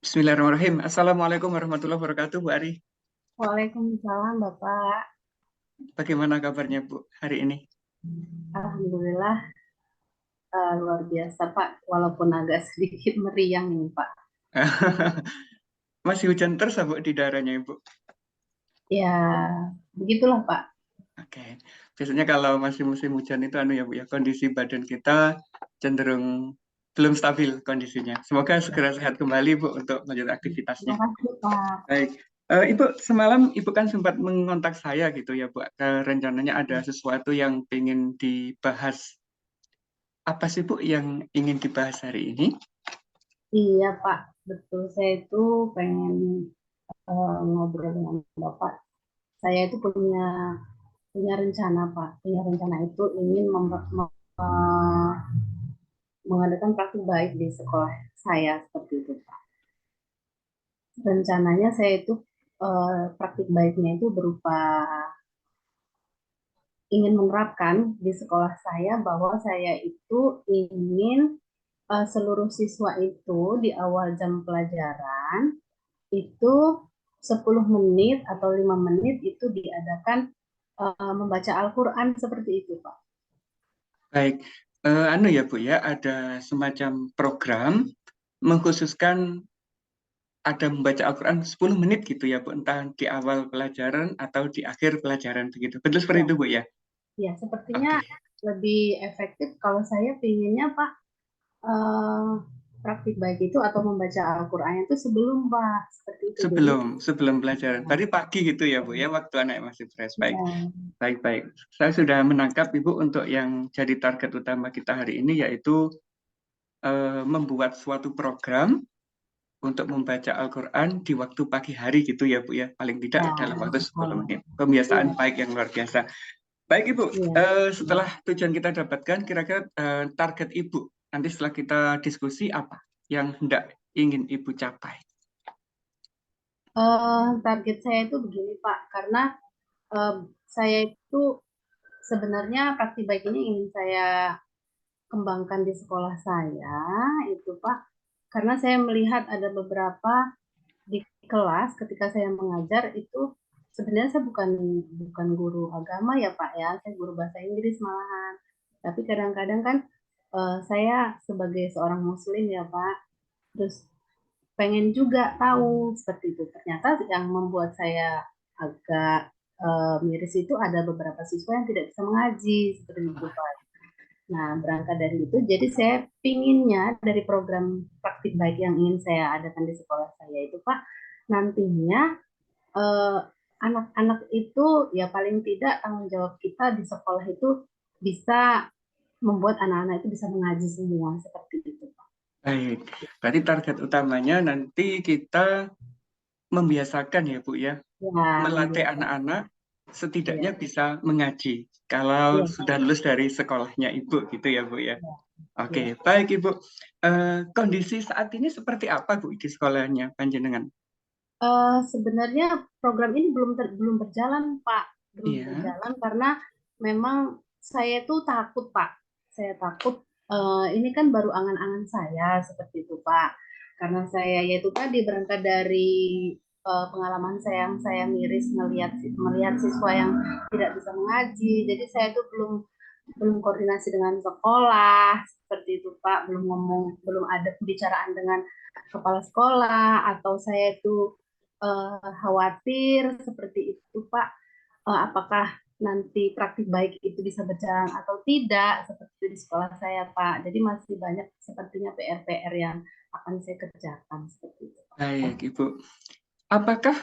Bismillahirrahmanirrahim. Assalamualaikum warahmatullahi wabarakatuh, Bu Ari. Waalaikumsalam Bapak. Bagaimana kabarnya, Bu, hari ini? Alhamdulillah luar biasa Pak. Walaupun agak sedikit meriang ini Pak. Masih hujan terus, Bu, di daerahnya, Ibu? Ya begitulah Pak. Oke. Biasanya kalau masih musim hujan itu ya, Bu, ya, kondisi badan kita cenderung belum stabil kondisinya. Semoga segera sehat kembali, Bu, untuk melanjutkan aktivitasnya. Terima kasih Pak. Baik. Ibu, semalam Ibu kan sempat mengontak saya gitu ya, Bu. Rencananya ada sesuatu yang ingin dibahas. Apa sih, Bu, yang ingin dibahas hari ini? Iya Pak, betul. Saya itu pengen ngobrol dengan Bapak. Saya itu punya rencana Pak. Punya rencana itu ingin mengadakan praktik baik di sekolah saya seperti itu Pak. Rencananya saya itu praktik baiknya itu berupa ingin menerapkan di sekolah saya bahwa saya itu ingin seluruh siswa itu di awal jam pelajaran itu 10 menit atau 5 menit itu diadakan membaca Al-Quran seperti itu, Pak. Baik, ya Bu ya, ada semacam program mengkhususkan ada membaca Al-Quran 10 menit gitu ya Bu, entah di awal pelajaran atau di akhir pelajaran begitu. Betul seperti Ya, itu Bu ya? ya sepertinya Oke, lebih efektif kalau saya pinginnya Pak eh, praktik baik itu atau membaca Al-Quran itu sebelum Pak seperti itu. Jadi sebelum pelajaran. Tadi pagi gitu ya Bu ya, waktu anak masih fresh. Baik, ya, baik, baik. Saya sudah menangkap Ibu untuk yang jadi target utama kita hari ini yaitu membuat suatu program untuk membaca Al-Quran di waktu pagi hari gitu ya Bu ya, paling tidak ya, dalam waktu 10 oh, menit. Pembiasaan iya, baik yang luar biasa. Baik Ibu, iya. setelah tujuan kita dapatkan, kira-kira target Ibu nanti setelah kita diskusi apa yang hendak ingin Ibu capai? Target saya itu begini Pak, karena eh, saya itu sebenarnya praktik baik ini ingin saya kembangkan di sekolah saya itu Pak, karena saya melihat ada beberapa di kelas ketika saya mengajar itu sebenarnya saya bukan guru agama ya Pak ya, saya guru bahasa Inggris malahan. Tapi kadang-kadang kan saya sebagai seorang muslim ya Pak, terus pengen juga tahu seperti itu. Ternyata yang membuat saya agak miris itu ada beberapa siswa yang tidak bisa mengaji seperti itu Pak. Nah, berangkat dari itu, jadi saya pinginnya dari program praktik baik yang ingin saya adakan di sekolah saya itu Pak, nantinya eh, anak-anak itu ya paling tidak tanggung jawab kita di sekolah itu bisa membuat anak-anak itu bisa mengaji semua seperti itu Pak. Baik, berarti target utamanya nanti kita membiasakan ya Bu ya, Ya, melatih membiasakan. anak-anak setidaknya Ya, bisa mengaji kalau ya, sudah lulus dari sekolahnya Ibu gitu ya Bu ya. ya, Oke, ya. baik Ibu. Kondisi saat ini seperti apa Bu di sekolahnya Panjenengan? Sebenarnya program ini belum berjalan, Pak. Belum Iya. berjalan karena memang saya tuh takut, Pak. Saya takut ini kan baru angan-angan saya seperti itu, Pak. Karena saya yaitu tadi berangkat dari pengalaman saya yang saya miris melihat siswa yang tidak bisa mengaji. Jadi saya tuh belum belum koordinasi dengan sekolah seperti itu, Pak. Belum ada pembicaraan dengan kepala sekolah atau saya itu khawatir seperti itu Pak. Apakah nanti praktik baik itu bisa berjalan atau tidak seperti itu di sekolah saya Pak. Jadi masih banyak sepertinya PR-PR yang akan saya kerjakan seperti itu Pak. Baik, Ibu. Apakah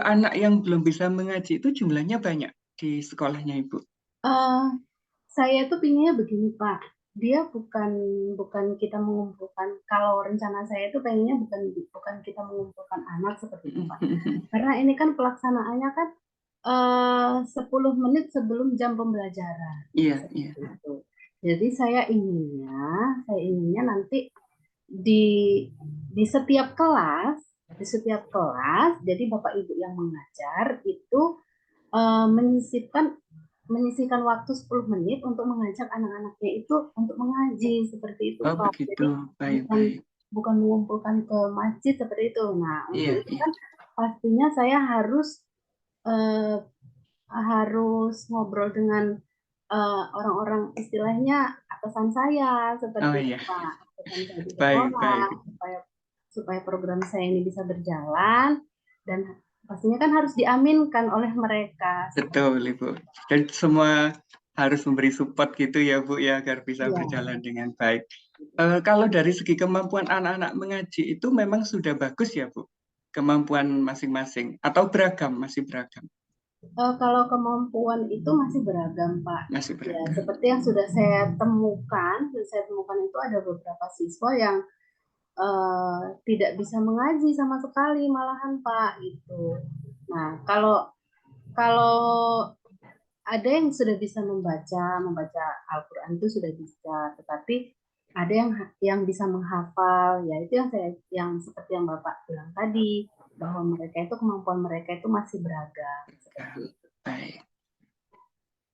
anak yang belum bisa mengaji itu jumlahnya banyak di sekolahnya, Ibu? Eh, saya tuh pinginnya begini Pak. Dia bukan bukan kita mengumpulkan. Kalau rencana saya itu pengennya bukan bukan kita mengumpulkan anak seperti itu Pak. Karena ini kan pelaksanaannya kan 10 menit sebelum jam pembelajaran Iya, iya. seperti itu. Jadi saya inginnya nanti di di setiap kelas, jadi Bapak Ibu yang mengajar itu menyisipkan waktu 10 menit untuk mengajak anak-anaknya itu untuk mengaji seperti itu Oh, Pak. begitu. Jadi Baik, bukan baik. bukan mengumpulkan ke masjid seperti itu. Nah, untuk Iya, itu iya. kan pastinya saya eh, harus ngobrol dengan orang-orang istilahnya atasan saya Oh seperti itu iya, Pak, atasan saya di baik, sekolah baik. supaya supaya program saya ini bisa berjalan dan pastinya kan harus diaminkan oleh mereka seperti Betul, Ibu. Dan semua harus memberi support gitu ya, Bu, ya, agar bisa ya. berjalan dengan baik. Kalau dari segi kemampuan anak-anak mengaji itu memang sudah bagus ya, Bu? Kemampuan masing-masing atau beragam, masih beragam? Kalau kemampuan itu masih beragam, Pak. Masih Ya, beragam. seperti yang sudah saya temukan itu ada beberapa siswa yang tidak bisa mengaji sama sekali malahan, Pak, gitu. Nah, kalau kalau ada yang sudah bisa membaca Al-Quran itu sudah bisa, tetapi ada yang bisa menghafal, ya itu yang seperti yang Bapak bilang tadi, bahwa mereka itu kemampuan mereka itu masih beragam seperti itu. Baik.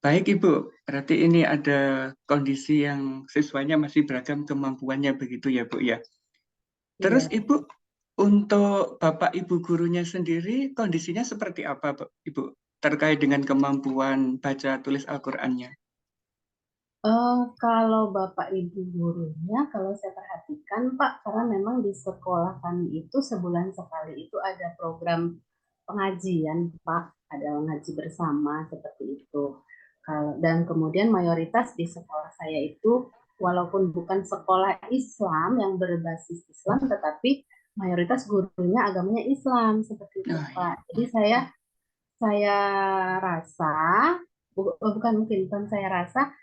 Baik, Ibu. Berarti ini ada kondisi yang siswanya masih beragam kemampuannya begitu ya, Bu, ya. Terus Iya. Ibu, untuk Bapak Ibu gurunya sendiri kondisinya seperti apa, Ibu? Terkait dengan kemampuan baca tulis Al-Qur'annya. Kalau Bapak Ibu gurunya, kalau saya perhatikan Pak, karena memang di sekolah kami itu sebulan sekali itu ada program pengajian Pak, ada ngaji bersama seperti itu. Dan kemudian mayoritas di sekolah saya itu, walaupun bukan sekolah Islam yang berbasis Islam, tetapi mayoritas gurunya agamanya Islam seperti itu Oh Pak. iya, Jadi iya. saya rasa bukan saya rasa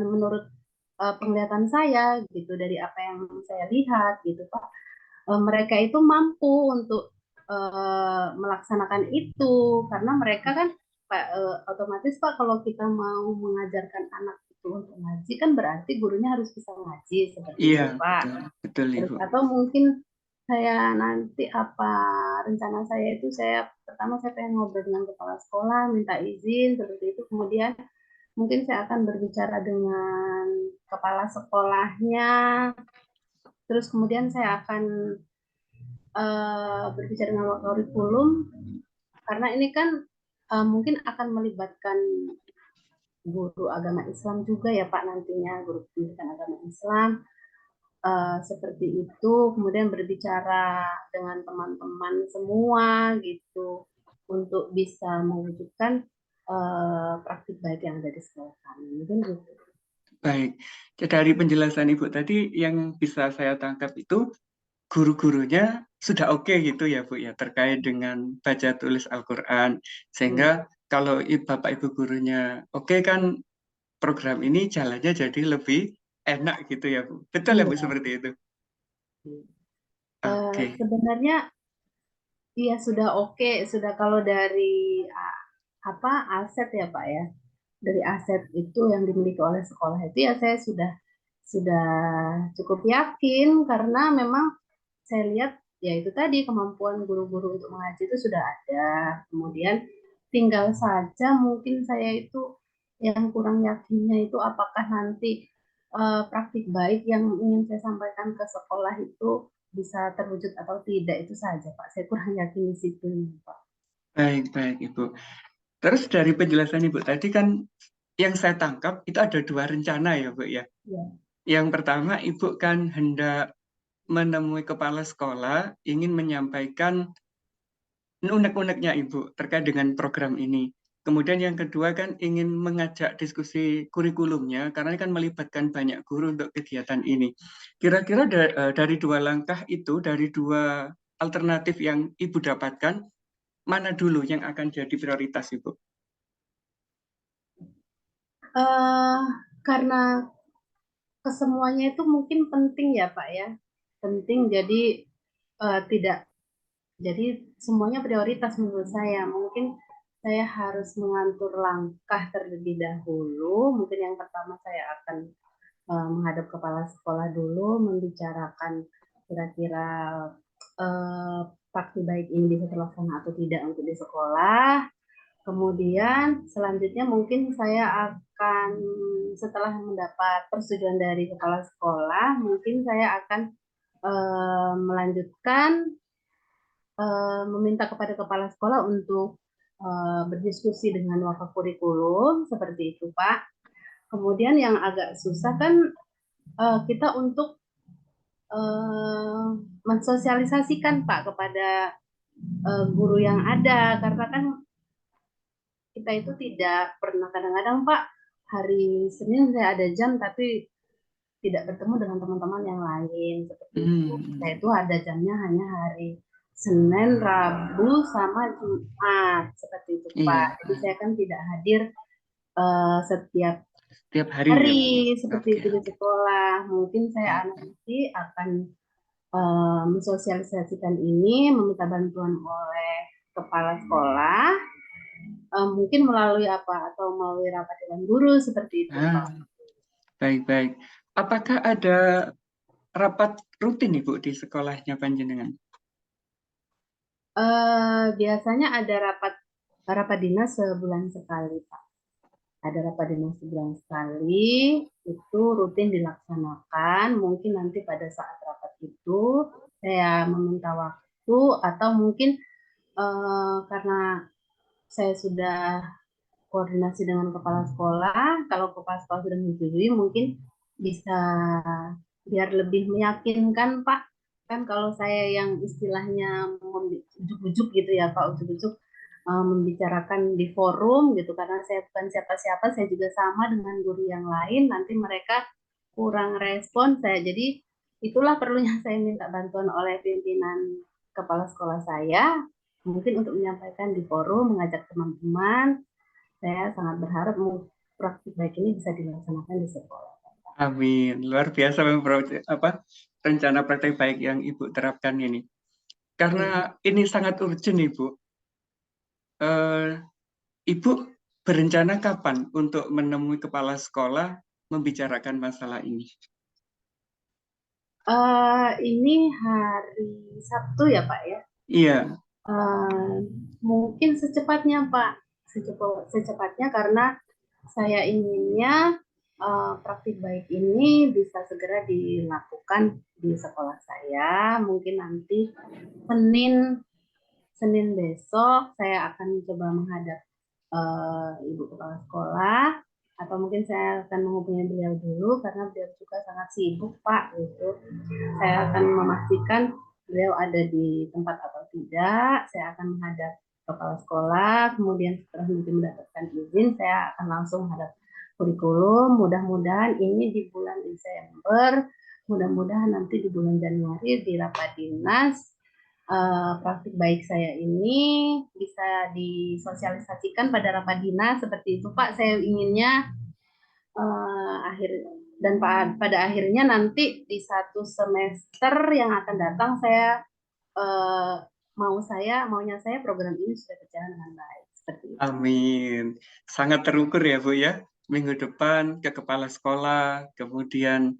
menurut penglihatan saya gitu dari apa yang saya lihat gitu Pak, mereka itu mampu untuk melaksanakan itu karena mereka kan Pak, otomatis Pak kalau kita mau mengajarkan anak itu untuk ngaji kan berarti gurunya harus bisa ngaji seperti Iya, itu Pak. betul, betul Terus Ibu. atau mungkin saya nanti rencana saya itu pertama saya pengen ngobrol dengan kepala sekolah, minta izin seperti itu. Kemudian mungkin saya akan berbicara dengan kepala sekolahnya. Terus kemudian saya akan berbicara dengan kurikulum karena ini kan mungkin akan melibatkan guru agama Islam juga ya Pak nantinya guru pendidikan agama Islam. Seperti itu, kemudian berbicara dengan teman-teman semua gitu untuk bisa mewujudkan praktik baik yang ada di sekolah kami. Mungkin gitu. Baik. Dari penjelasan Ibu tadi yang bisa saya tangkap itu guru-gurunya sudah oke gitu ya, Bu, ya, terkait dengan baca tulis Al-Qur'an. Ya, Sehingga kalau Bapak Ibu gurunya oke kan program ini jalannya jadi lebih enak gitu ya, Bu. Betul ya, Bu, iya. seperti itu. Oke. Sebenarnya iya sudah oke, sudah kalau dari apa aset ya Pak ya, dari aset itu yang dimiliki oleh sekolah itu ya saya sudah cukup yakin karena memang saya lihat ya itu tadi kemampuan guru-guru untuk mengaji itu sudah ada. Kemudian tinggal saja mungkin saya itu yang kurang yakinnya itu apakah nanti praktik baik yang ingin saya sampaikan ke sekolah itu bisa terwujud atau tidak itu saja Pak. Saya kurang yakin di situ Pak. Baik, baik, Ibu. Terus dari penjelasan Ibu tadi kan yang saya tangkap itu ada dua rencana ya, Bu, ya. Ya. Yang pertama, Ibu kan hendak menemui kepala sekolah, ingin menyampaikan unek-uneknya Ibu terkait dengan program ini. Kemudian yang kedua kan ingin mengajak diskusi kurikulumnya, karena ini kan melibatkan banyak guru untuk kegiatan ini. Kira-kira dari dua langkah itu, dari dua alternatif yang Ibu dapatkan, mana dulu yang akan jadi prioritas Ibu? eh karena kesemuanya itu mungkin penting ya Pak ya. Penting jadi tidak jadi semuanya prioritas menurut saya. Mungkin saya harus mengatur langkah terlebih dahulu. Mungkin yang pertama saya akan menghadap kepala sekolah dulu, membicarakan kira-kira praktik baik ini bisa terlaksana atau tidak untuk di sekolah. Kemudian selanjutnya mungkin saya akan setelah mendapat persetujuan dari kepala sekolah, mungkin saya akan melanjutkan meminta kepada kepala sekolah untuk berdiskusi dengan wakil seperti itu Pak. Kemudian yang agak susah kan kita untuk mensosialisasikan Pak kepada guru yang ada, karena kan kita itu tidak pernah, kadang-kadang Pak hari Senin saya ada jam tapi tidak bertemu dengan teman-teman yang lain seperti itu. Saya itu ada jamnya hanya hari Senin, Rabu, sama Jumat seperti itu Pak. Iya, Jadi saya kan tidak hadir setiap setiap hari ya, Bu. hari seperti Oke, itu di oke. sekolah. Mungkin saya Baik, baik. nanti akan mensosialisasikan ini, meminta bantuan oleh kepala sekolah, mungkin melalui apa atau melalui rapat dengan guru seperti itu Ah, Pak. baik-baik. Apakah ada rapat rutin Ibu di sekolahnya Panjenengan? Biasanya ada rapat rapat dinas sebulan sekali Pak. Ada rapat dinas sebulan sekali, itu rutin dilaksanakan. Mungkin nanti pada saat rapat itu saya meminta waktu, atau mungkin karena saya sudah koordinasi dengan kepala sekolah, kalau kepala sekolah sudah menyetujui mungkin bisa, biar lebih meyakinkan Pak. Kan kalau saya yang istilahnya ujuk-ujuk gitu ya Pak, ujuk-ujuk membicarakan di forum gitu, karena saya bukan siapa-siapa, saya juga sama dengan guru yang lain, nanti mereka kurang respon saya. Jadi itulah perlunya saya minta bantuan oleh pimpinan kepala sekolah saya, mungkin untuk menyampaikan di forum, mengajak teman-teman. Saya sangat berharap praktik baik ini bisa dilaksanakan di sekolah. Amin. Luar biasa memang rencana praktek baik yang Ibu terapkan ini. Karena Iya. ini sangat urgent Ibu. Eh, Ibu berencana kapan untuk menemui kepala sekolah membicarakan masalah ini? Ini hari Sabtu ya Pak ya. Iya, Eh, Mungkin secepatnya Pak, secepatnya, karena saya inginnya praktik baik ini bisa segera dilakukan di sekolah saya. Mungkin nanti Senin Senin besok saya akan coba menghadap Ibu Kepala Sekolah, atau mungkin saya akan menghubungi beliau dulu karena beliau juga sangat sibuk Pak gitu. Saya akan memastikan beliau ada di tempat atau tidak. Saya akan menghadap kepala sekolah, kemudian setelah mendapatkan izin, saya akan langsung menghadap kurikulum. Mudah-mudahan ini di bulan Desember, mudah-mudahan nanti di bulan Januari di rapat dinas praktik baik saya ini bisa disosialisasikan pada rapat dinas seperti itu Pak. Saya inginnya akhir dan pada akhirnya nanti di satu semester yang akan datang saya eh, maunya saya program ini sudah berjalan dengan baik seperti itu. amin. Sangat terukur ya Bu ya. Minggu depan ke kepala sekolah, kemudian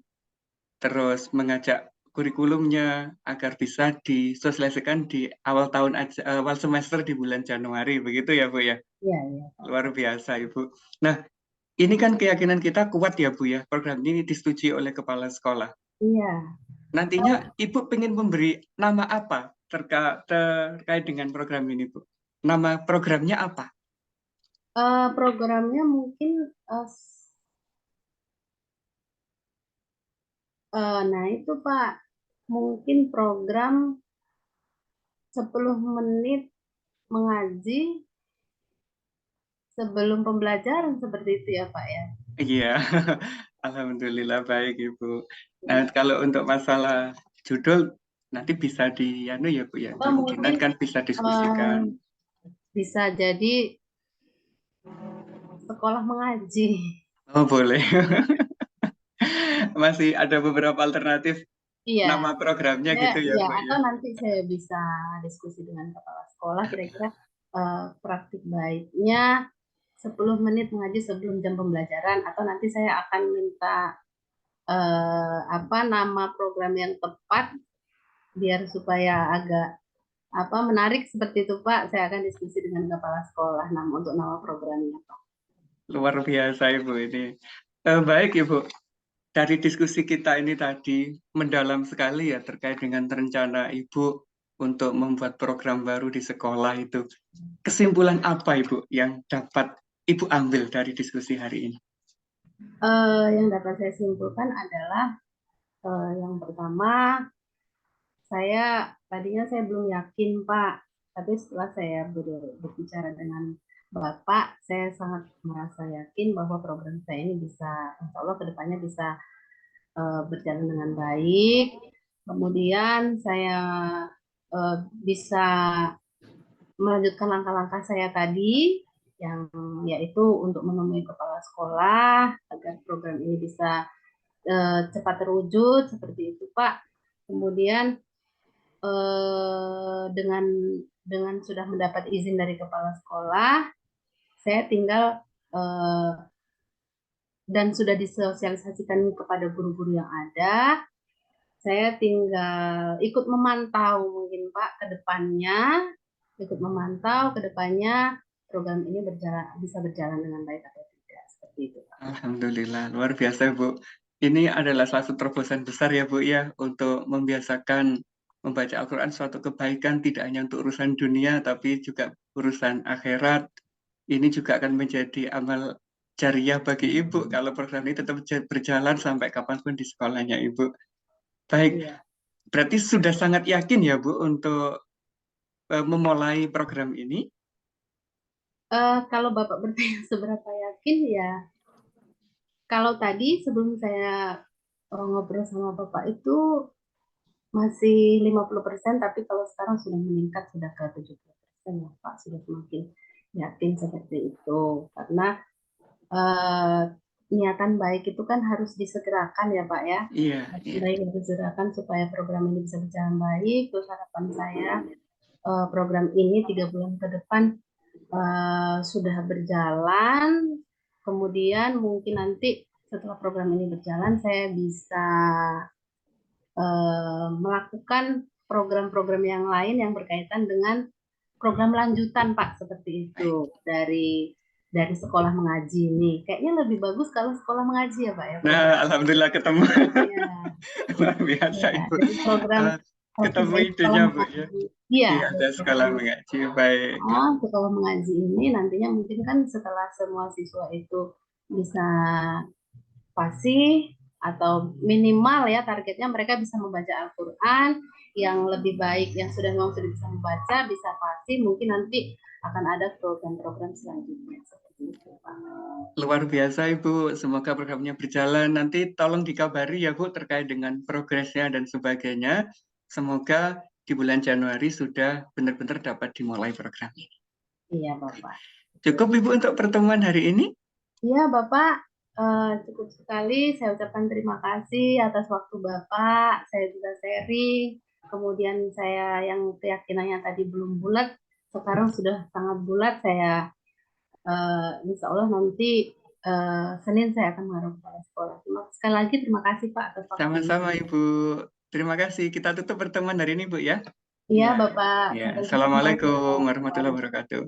terus mengajak kurikulumnya agar bisa disosialisasikan di awal tahun awal semester di bulan Januari, begitu ya Bu ya. Iya, iya. Luar biasa Ibu. Nah, ini kan keyakinan kita kuat ya Bu ya. Program ini disetujui oleh kepala sekolah. Iya. Nantinya Ibu ingin memberi nama apa terkait dengan program ini Bu? Nama programnya apa? Programnya mungkin nah itu Pak, mungkin program 10 menit mengaji sebelum pembelajaran seperti itu ya Pak ya. Iya, Alhamdulillah baik Ibu. Nah, kalau untuk masalah judul nanti bisa ya Bu ya, Atau kemungkinan mungkin kan bisa eh, diskusikan. bisa jadi sekolah mengaji. Oh boleh, masih ada beberapa alternatif Iya, nama programnya gitu ya ya, Bu ya. atau nanti saya bisa diskusi dengan kepala sekolah kira-kira praktik baiknya 10 menit mengaji sebelum jam pembelajaran, atau nanti saya akan minta apa nama program yang tepat biar supaya agak apa menarik seperti itu Pak. Saya akan diskusi dengan kepala sekolah untuk nama programnya Pak. Luar biasa Ibu ini. Baik Ibu, dari diskusi kita ini tadi mendalam sekali ya terkait dengan rencana Ibu untuk membuat program baru di sekolah itu. Kesimpulan apa Ibu yang dapat Ibu ambil dari diskusi hari ini? Yang dapat saya simpulkan adalah yang pertama, tadinya saya belum yakin Pak, tapi setelah saya berbicara dengan Bapak, saya sangat merasa yakin bahwa program saya ini bisa, insya Allah kedepannya bisa berjalan dengan baik. Kemudian saya bisa melanjutkan langkah-langkah saya tadi, yang yaitu untuk menemui kepala sekolah agar program ini bisa cepat terwujud seperti itu Pak. Kemudian dengan sudah mendapat izin dari kepala sekolah, saya tinggal dan sudah disosialisasikan kepada guru-guru yang ada. Saya tinggal ikut memantau mungkin Pak ke depannya, program ini bisa berjalan dengan baik atau tidak seperti itu Pak. Alhamdulillah, luar biasa Bu. Ini adalah salah satu terobosan besar ya Bu ya untuk membiasakan membaca Al-Quran suatu kebaikan tidak hanya untuk urusan dunia tapi juga urusan akhirat. Ini juga akan menjadi amal jariah bagi Ibu kalau program ini tetap berjalan sampai kapanpun di sekolahnya Ibu. Baik, Iya. berarti sudah sangat yakin ya Bu untuk memulai program ini? Kalau Bapak bertanya seberapa yakin ya, kalau tadi sebelum saya ngobrol sama Bapak itu masih 50%, tapi kalau sekarang sudah meningkat sudah ke 70% ya Pak, sudah semakin yakin seperti itu. Karena niatan baik itu kan harus disegerakan ya Pak ya. Iya, Niatan iya. baik harus disegerakan supaya program ini bisa berjalan baik. Terus harapan saya program ini 3 bulan ke depan sudah berjalan. Kemudian mungkin nanti setelah program ini berjalan saya bisa melakukan program-program yang lain yang berkaitan dengan program lanjutan Pak, seperti itu dari sekolah mengaji ini. Kayaknya lebih bagus kalau sekolah mengaji ya Pak ya program. Nah, alhamdulillah ketemu. Ya, Luar biasa ya. Ibu. Jadi program Ketemu dari sekolah idenya Bu ya. mengaji. Iya, Iya, ada dari sekolah mengaji. Baik. sekolah mengaji ini nantinya mungkin kan setelah semua siswa itu bisa fasih atau minimal ya targetnya mereka bisa membaca Al-Quran yang lebih baik, yang memang sudah bisa membaca, bisa fasih, mungkin nanti akan ada program-program selanjutnya seperti itu Pak. Luar biasa Ibu. Semoga programnya berjalan. Nanti tolong dikabari ya Bu terkait dengan progresnya dan sebagainya. Semoga di bulan Januari sudah benar-benar dapat dimulai program ini. Iya Bapak. Cukup Ibu untuk pertemuan hari ini? Iya Bapak, cukup sekali. Saya ucapkan terima kasih atas waktu Bapak. Saya juga sharing. Kemudian saya yang keyakinannya tadi belum bulat, sekarang sudah sangat bulat. Saya insya Allah nanti Senin saya akan mengarah kepala sekolah. Sekali lagi terima kasih Pak atas waktunya. Sama-sama Ibu. Terima kasih. Kita tutup pertemuan hari ini Bu ya. Iya Ya. Bapak. Ya. Sampai jumpa. Assalamualaikum warahmatullahi wabarakatuh.